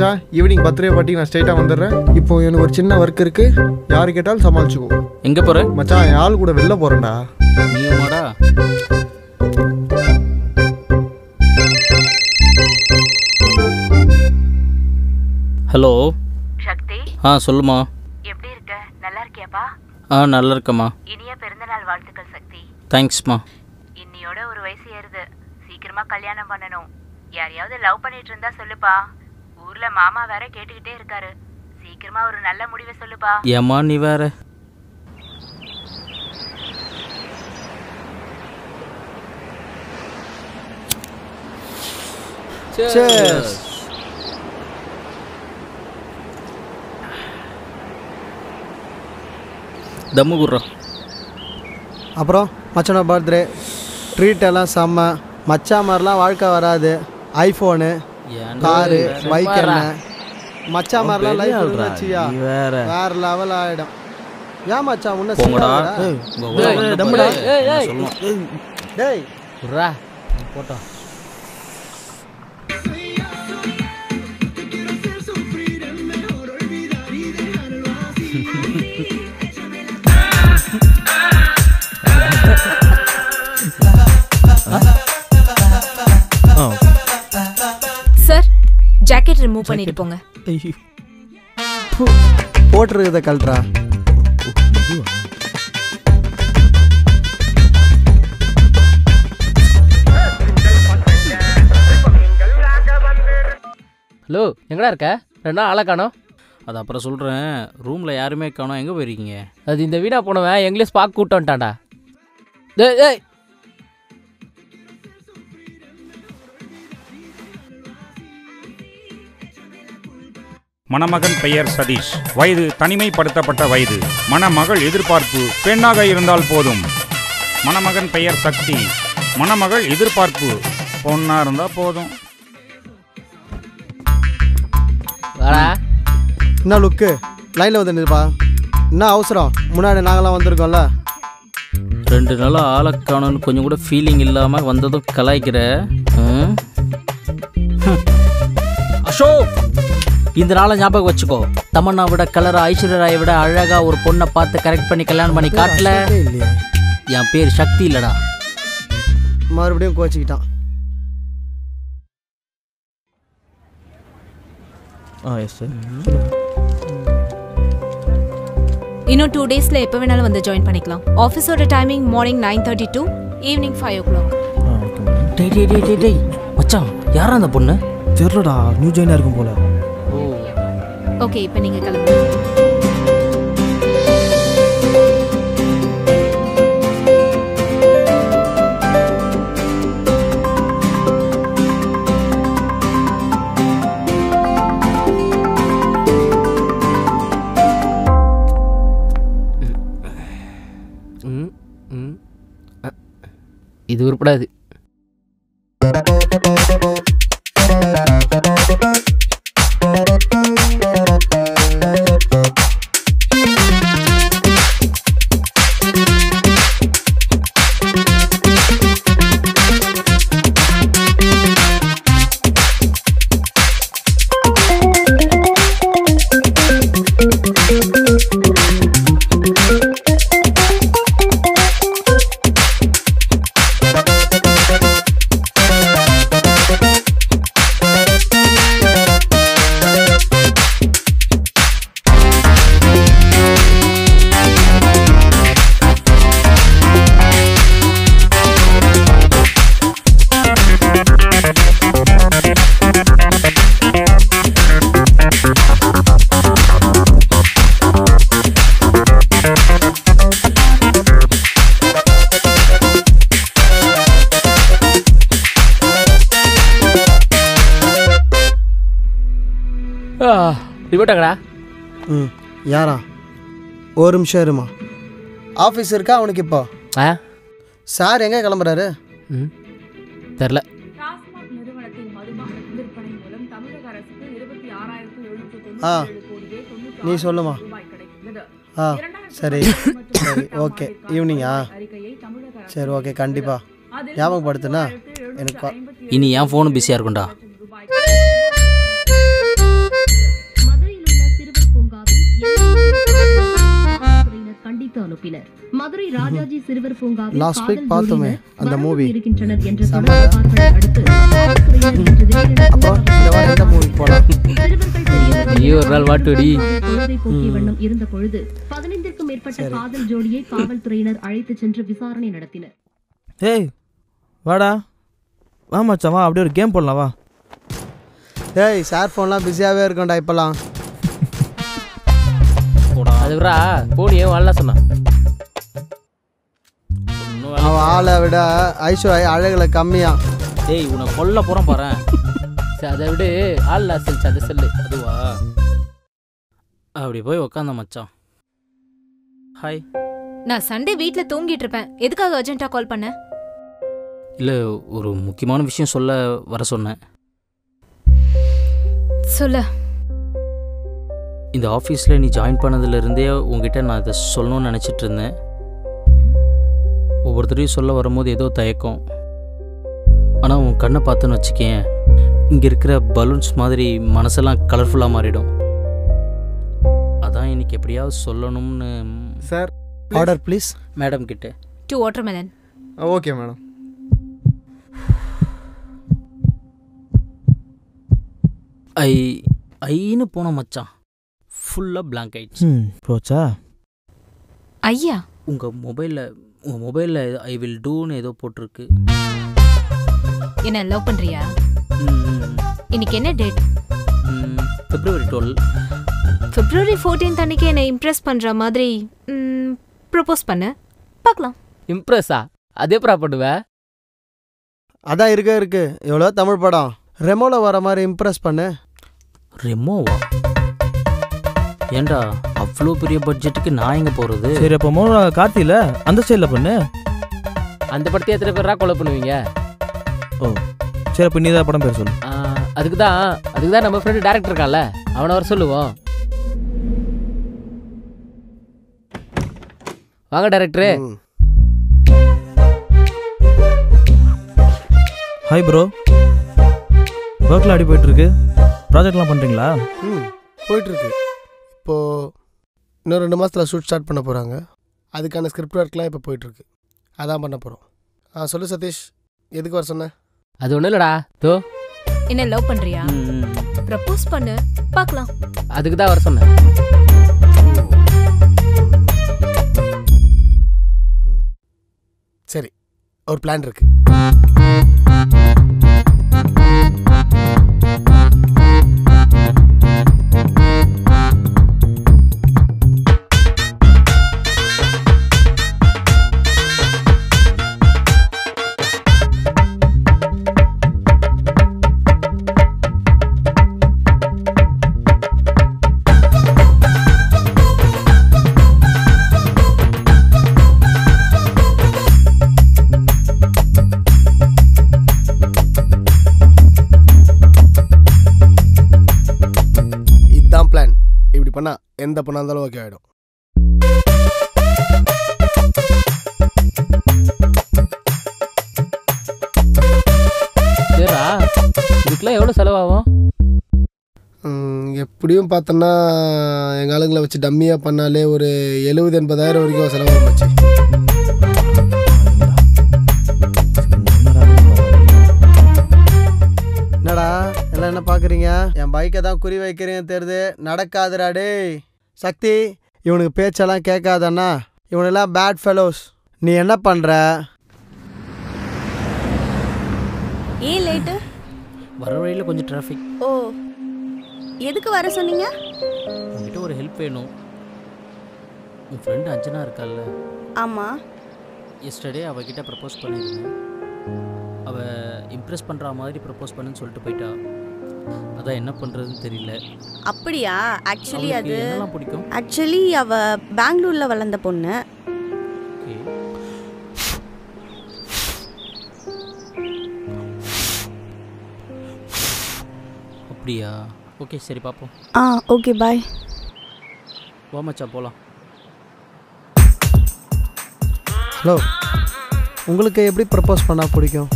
மச்சான் evening birthday party நான் ஸ்ட்ரைட்டாக வந்துடுறேன். இப்போ எனக்கு ஒரு சின்ன ஒர்க் இருக்கு, யாரு கேட்டாலும் சமாளிச்சுக்கோ. எங்கே போகிற மச்சான்? என் ஆள் கூட வெளில போகிறேன்டா. நீமாடா? ஹலோ சக்தி. சொல்லுமா. எப்படி இருக்க? நல்லா இருக்கியாப்பா? நல்லா இருக்கம்மா. இனிய பிறந்தநாள் வாழ்த்துக்கள் சக்தி. தேங்க்ஸ்மா. இன்னியோட ஒரு வயசு ஏறுது, சீக்கிரமா கல்யாணம் பண்ணணும். யாரையாவது லவ் பண்ணிட்டு இருந்தா சொல்லுப்பா. ஊர்ல மாமா வேற கேட்டுக்கிட்டே இருக்காரு. சீக்கிரமா ஒரு நல்ல முடிவை சொல்லுப்பா. ஏம்மா நீ வேற. தம்மு குடுறோம். அப்புறம் மச்சான பர்த்டே ட்ரீட் எல்லாம் செம்ம. மச்சா மாதிரிலாம் வாழ்க்கை வராது. ஐஃபோனு, காரு, பைக் என்ன மச்சா மாதிரிலாம் லைஃப் வச்சியா வேற லெவல் ஆகிடும். ஏன் மச்சா முன்ன டேய் போட்டோம். சார், ஜாக்கெட் ரிமூவ் பண்ணிட்டு போங்க. போட்டுருக்கத கல்ட்ரா. ஹலோ, எங்கடா இருக்க? 2 நாள் ஆளை காணோம். அது அப்புறம் சொல்கிறேன். ரூமில் யாருமே காணோம். எங்கே போயிருக்கீங்க? அது இந்த வீடா போனவன் எங்களே ஸ்பாக் கூட்டு வந்துட்டான்டா. டேய் டேய், மணமகன் பெயர் சதீஷ். வயது தனிமைப்படுத்தப்பட்ட வயது. மணமகள் எதிர்பார்ப்பு பெண்ணாக இருந்தால் போதும். மணமகன் பெயர் சக்தி. மணமகள் எதிர்பார்ப்பு பொண்ணா இருந்தா போதும். என்ன லுக்கு லைனில் வந்து நிற்பா? என்ன அவசரம்? முன்னாடி நாங்களாம் வந்திருக்கோம்ல. 2 நாளாக ஆளை காணோன்னு கொஞ்சம் கூட ஃபீலிங் இல்லாமல் வந்ததும் கலாய்க்கிற. அசோக், இந்த நாளை ஞாபகம் வச்சுக்கோ. தமன்னா விட கலரா, ஐஸ்வர்யா ராயை விட அழகா ஒரு பொண்ணை பார்த்து கரெக்ட் பண்ணி கல்யாணம் பண்ணி காட்டல. என் பேர் சக்தி இல்லடா. மறுபடியும் கோச்சிக்கிட்டான். இன்னும் 2 டேஸ்ல எப்போ வேணாலும் வந்து ஜாயின் பண்ணிக்கலாம். ஆஃபீஸோட timing morning 9:30 to evening 5 o'clock. டேய் மச்சான், யாரா அந்த பொண்ணு? தெரியலடா, நியூ ஜாயினா இருக்கும் போல. ஓகே, இப்போ நீங்க கிளம்புங்க. இது உருப்படாது. ரிப்போர்ட்டாங்கடா. யாரா? ஒரு நிமிஷம் இருமா. ஆஃபீஸ் இருக்கா அவனுக்கு? இப்போ சார் எங்கே கிளம்புறாரு? தெரில. நீ சொல்லுமா. சரி சரி, ஓகே. ஈவினிங்கா? சரி ஓகே, கண்டிப்பாக ஞாபகப்படுத்துனா எனக்கு. இனி என் ஃபோனும் பிஸியாக இருக்கும்டா. உறுப்பினர். மதுரை ராஜாஜி சிறுவர் பூங்காவில் லாஸ்ட் வீக் பார்த்தோமே அந்த மூவி. இருக்கின்றனர் என்ற தொடர்பார்களை அடுத்து அப்புறம் இந்த வாரம் எந்த மூவி போலாம்? ஐயோ ஒரு நாள் வாட்டுடி பொழுதை போக்கிய வண்ணம் இருந்த பொழுது 15க்கும் மேற்பட்ட காதல் ஜோடியை காவல்துறையினர் அழைத்து சென்று விசாரணை நடத்தினர். ஏய் வாடா வா மச்சான் வா, அப்படியே ஒரு கேம் போடலாம் வா. ஏய் சார் ஃபோன்லாம் பிஸியாகவே இருக்கும்டா இப்போலாம். அதுரா போனியே வரல சொன்னான். அவன் ஆளை விட ஐஸ்வர்யா அழகுல கம்மியா. டேய் உன்னை கொல்ல போகிறோம் பாரு. சரி அதை விடு, ஆள் செல்ச்சு அது செல்லு. அதுவா அப்படி போய் உக்காந்த மச்சான். ஹாய். நான் சண்டே வீட்டில் தூங்கிட்டு இருப்பேன். எதுக்காக அர்ஜென்ட்டாக கால் பண்ண? இல்லை ஒரு முக்கியமான விஷயம் சொல்ல வர சொன்னேன். சொல்ல. இந்த ஆஃபீஸில் நீ ஜாயின் பண்ணதுலேருந்தே உங்ககிட்ட நான் இதை சொல்லணும்னு நினச்சிட்டு இருந்தேன். ஒவ்வொருத்தரையும் சொல்ல வரும்போது ஏதோ தயக்கம். ஆனால் உன் கண்ணை பார்த்துன்னு வச்சுக்கேன், இங்கே இருக்கிற பலூன்ஸ் மாதிரி மனசெல்லாம் கலர்ஃபுல்லாக மாறிடும். அதான் இன்னைக்கு எப்படியாவது சொல்லணும்னு. Sir order please. மேடம் கிட்ட 2 வாட்டர்மெலன். Okay madam. ஐன்னு போன மச்சான் ஃபுல்லாக பிளாங்க் ஆயிடுச்சு. போச்சா? ஐயா உங்கள் மொபைலில் ஐ வில் டூன்னு ஏதோ போட்டிருக்கு. என்ன லவ் பண்ணுறியா? இன்னைக்கு என்ன டேட்? February 12. February 14 அன்னைக்கு என்னை இம்ப்ரெஸ் பண்ணுற மாதிரி ப்ரப்போஸ் பண்ண பார்க்கலாம். இம்ப்ரெஸ்ஸா? அதே ப்ரா பண்ணுவ? அதான் இருக்கு எவ்வளோ தமிழ் படம் ரெமோவில் வர மாதிரி இம்ப்ரெஸ் பண்ணு. ரெமோவா? ஏண்டா அவ்வளோ பெரிய பட்ஜெட்டுக்கு நான் எங்கே போகிறது? சரி அப்போ மோன கார்த்தியில் அந்த ஸ்டைலில் பண்ணு. அந்த படத்தை எத்தனை பேரா கொலை பண்ணுவீங்க? ஓ சரி அப்போ நீ தான் படம் பேர் சொல்லு. அதுக்கு தான் நம்ம ஃப்ரெண்டு டேரக்டர் இருக்கான்ல, அவனை வர சொல்லுவோம். வாங்க டேரக்டரு. ஹாய் ப்ரோ, ஒர்க்லாம் அடி போயிட்டுருக்கு. ப்ராஜெக்ட்லாம் பண்ணுறீங்களா? போயிட்டுருக்கு. இப்போது இன்னும் 2 மாதத்தில் ஷூட் ஸ்டார்ட் பண்ண போகிறாங்க. அதுக்கான ஸ்கிரிப்ட் ஒர்க்லாம் இப்போ போயிட்டுருக்கு. அதான் பண்ண போகிறோம். சொல்லு சதீஷ், எதுக்கு வர சொன்ன? அது ஒன்றும் இல்லைடா. தோ என்ன லவ் பண்ணுறியா? ப்ரப்போஸ் பண்ணு பார்க்கலாம். அதுக்கு தான் வர சொன்னேன். சரி, ஒரு பிளான் இருக்கு. பண்ணா எந்த பொண்ணா இருந்தாலும் ஓகே ஆகிடும். சரிடா, இதுக்கெல்லாம் எவ்வளோ செலவாகும்? எப்படியும் பார்த்தோன்னா எங்கள் ஆளுங்களை வச்சு டம்மியாக பண்ணாலே ஒரு 70-80,000 வரைக்கும் செலவாகும் வச்சு. என்னடா எல்லாம் என்ன பார்க்குறீங்க? என் பைக்கை தான் குறி வைக்கிறேன்னு தெரியுது. நடக்காதுடா டேய். சக்தி, இவனுக்கு பேச்செல்லாம் கேட்காதண்ணா. இவனெல்லாம் பேட் ஃபெலோஸ். நீ என்ன பண்ணுற? ஏன் லேட்டு? வர வழியில் கொஞ்சம் டிராஃபிக். ஓ, எதுக்கு வர சொன்னீங்க? உங்ககிட்ட ஒரு ஹெல்ப் வேணும். உன் ஃப்ரெண்டு அஞ்சனா இருக்கால்ல? ஆமாம். எஸ்டர்டே அவகிட்ட ப்ரப்போஸ் பண்ணியிருந்தேன். அவள் இம்ப்ரெஸ் பண்ணுற மாதிரி ப்ரப்போஸ் பண்ணுன்னு சொல்லிட்டு போயிட்டா. அதான் என்ன பண்ணுறதுன்னு தெரியல. அப்படியா? ஆக்சுவலி அது என்னெல்லாம் பிடிக்கும்? ஆக்சுவலி அவள் பெங்களூரில் வளர்ந்த பொண்ணு. ஓகே. அப்படியா? ஓகே சரி பார்ப்போம். Okay bye. வா மச்சான் போகலாம். ஹலோ, உங்களுக்கு எப்படி ப்ரப்போஸ் பண்ணால் பிடிக்கும்?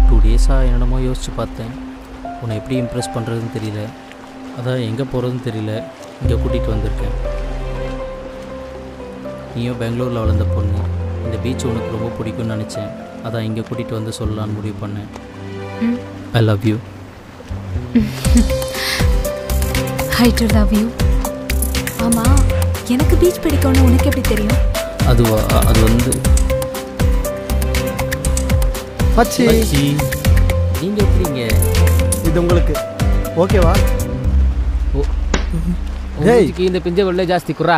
2 டேஸாக என்னென்னமோ யோசித்து பார்த்தேன். உன்னை எப்படி இம்ப்ரெஸ் பண்ணுறதுன்னு தெரியல. அதான் எங்கே போகிறதுன்னு தெரியல. இங்கே கூட்டிகிட்டு வந்திருக்கேன். நீயும் பெங்களூரில் வளர்ந்த பொண்ணு, இந்த பீச் உனக்கு ரொம்ப பிடிக்கும்னு நினச்சேன். அதான் இங்கே கூட்டிகிட்டு வந்து சொல்லலான்னு முடிவு பண்ணேன். I love you. I to love you. ஆமாம், எனக்கு பீச் பிடிக்கும்னு உனக்கு எப்படி தெரியும்? அது வந்து மச்சி, நீங்கள் எப்படிங்க? இது உங்களுக்கு ஓகேவா? இந்த பிஞ்ச வெள்ளை ஜாஸ்தி குறா.